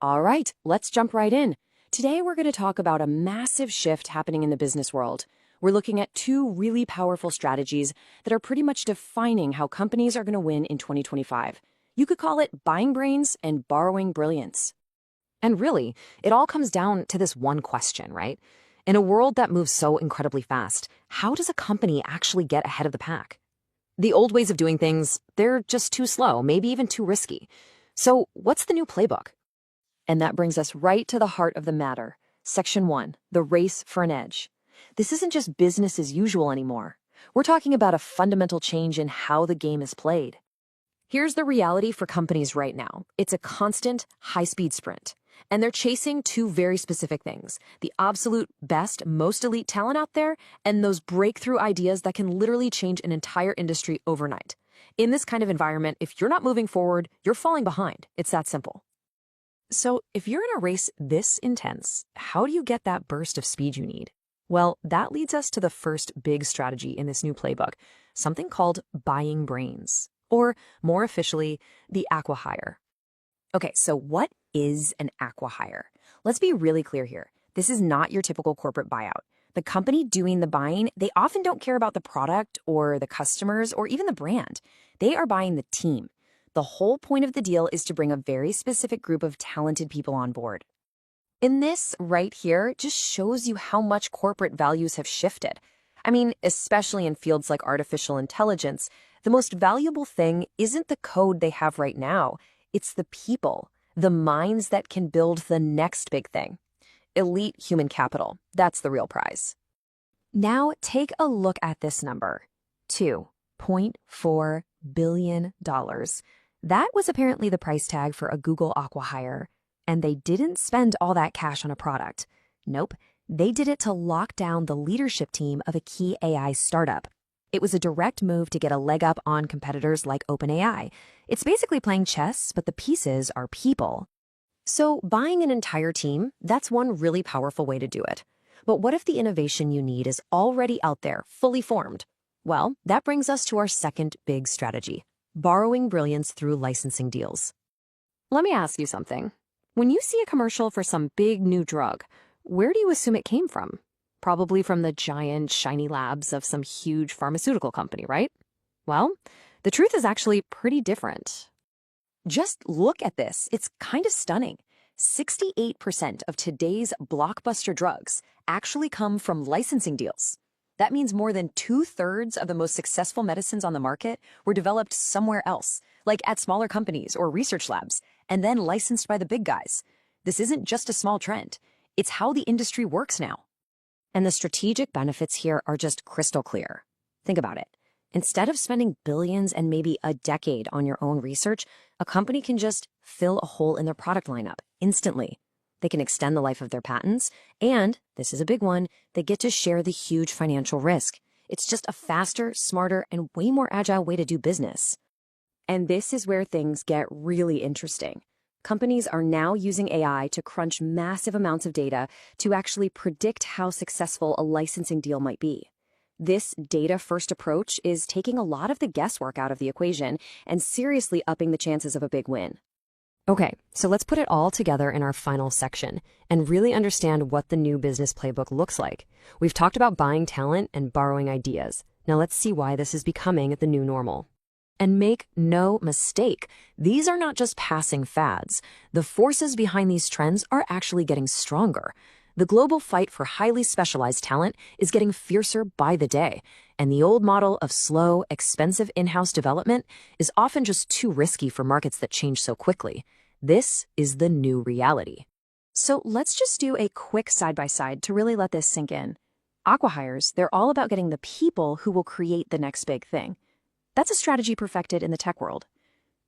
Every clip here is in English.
All right, let's jump right in. Today, we're going to talk about a massive shift happening in the business world. We're looking at two really powerful strategies that are pretty much defining how companies are going to win in 2025. You could call it buying brains and borrowing brilliance. And really, it all comes down to this one question, right? In a world that moves so incredibly fast, how does a company actually get ahead of the pack? The old ways of doing things, they're just too slow, maybe even too risky. So what's the new playbook? And that brings us right to the heart of the matter. Section 1, the race for an edge. This isn't just business as usual anymore. We're talking about a fundamental change in how the game is played. Here's the reality for companies right now. It's a constant, high-speed sprint. And they're chasing two very specific things: the absolute best, most elite talent out there, and those breakthrough ideas that can literally change an entire industry overnight. In this kind of environment, if you're not moving forward, you're falling behind. It's that simple. So if you're in a race this intense, how do you get that burst of speed you need? Well, that leads us to the first big strategy in this new playbook, something called buying brains, or more officially, the Aqua hire. Okay, so what is an Aqua hire? Let's be really clear here. This is not your typical corporate buyout. The company doing the buying, they often don't care about the product or the customers or even the brand. They are buying the team. The whole point of the deal is to bring a very specific group of talented people on board. In this right here just shows you how much corporate values have shifted. I mean, especially in fields like artificial intelligence, the most valuable thing isn't the code they have right now. It's the people, the minds that can build the next big thing. Elite human capital, that's the real prize. Now take a look at this number, $2.4 billion. That was apparently the price tag for a Google Aqua hire. And they didn't spend all that cash on a product. Nope, they did it to lock down the leadership team of a key AI startup. It was a direct move to get a leg up on competitors like OpenAI. It's basically playing chess, but the pieces are people. So buying an entire team, that's one really powerful way to do it. But what if the innovation you need is already out there, fully formed? Well, that brings us to our second big strategy: borrowing brilliance through licensing deals. Let me ask you something. When you see a commercial for some big new drug, where do you assume it came from? Probably from the giant, shiny labs of some huge pharmaceutical company, right? Well, the truth is actually pretty different. Just look at this. It's kind of stunning. 68% of today's blockbuster drugs actually come from licensing deals. That means more than 2/3 of the most successful medicines on the market were developed somewhere else, like at smaller companies or research labs, and then licensed by the big guys. This isn't just a small trend. It's how the industry works now. And the strategic benefits here are just crystal clear. Think about it. Instead of spending billions and maybe a decade on your own research, a company can just fill a hole in their product lineup instantly. They can extend the life of their patents, and, this is a big one, they get to share the huge financial risk. It's just a faster, smarter, and way more agile way to do business. And this is where things get really interesting. Companies are now using AI to crunch massive amounts of data to actually predict how successful a licensing deal might be. This data-first approach is taking a lot of the guesswork out of the equation and seriously upping the chances of a big win. Okay, so let's put it all together in our final section and really understand what the new business playbook looks like. We've talked about buying talent and borrowing ideas. Now let's see why this is becoming the new normal. And make no mistake, these are not just passing fads. The forces behind these trends are actually getting stronger. The global fight for highly specialized talent is getting fiercer by the day, and the old model of slow, expensive in-house development is often just too risky for markets that change so quickly. This is the new reality. So let's just do a quick side-by-side to really let this sink in. Aqua hires, they're all about getting the people who will create the next big thing. That's a strategy perfected in the tech world.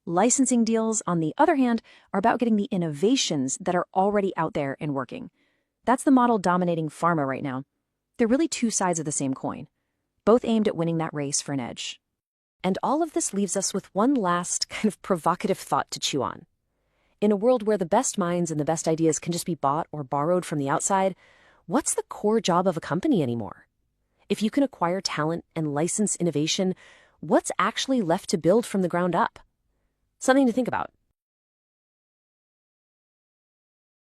Licensing deals, on the other hand, are about getting the innovations that are already out there and working. That's the model dominating pharma right now. They're really two sides of the same coin, both aimed at winning that race for an edge. And all of this leaves us with one last kind of provocative thought to chew on. In a world where the best minds and the best ideas can just be bought or borrowed from the outside, what's the core job of a company anymore? If you can acquire talent and license innovation, what's actually left to build from the ground up? Something to think about.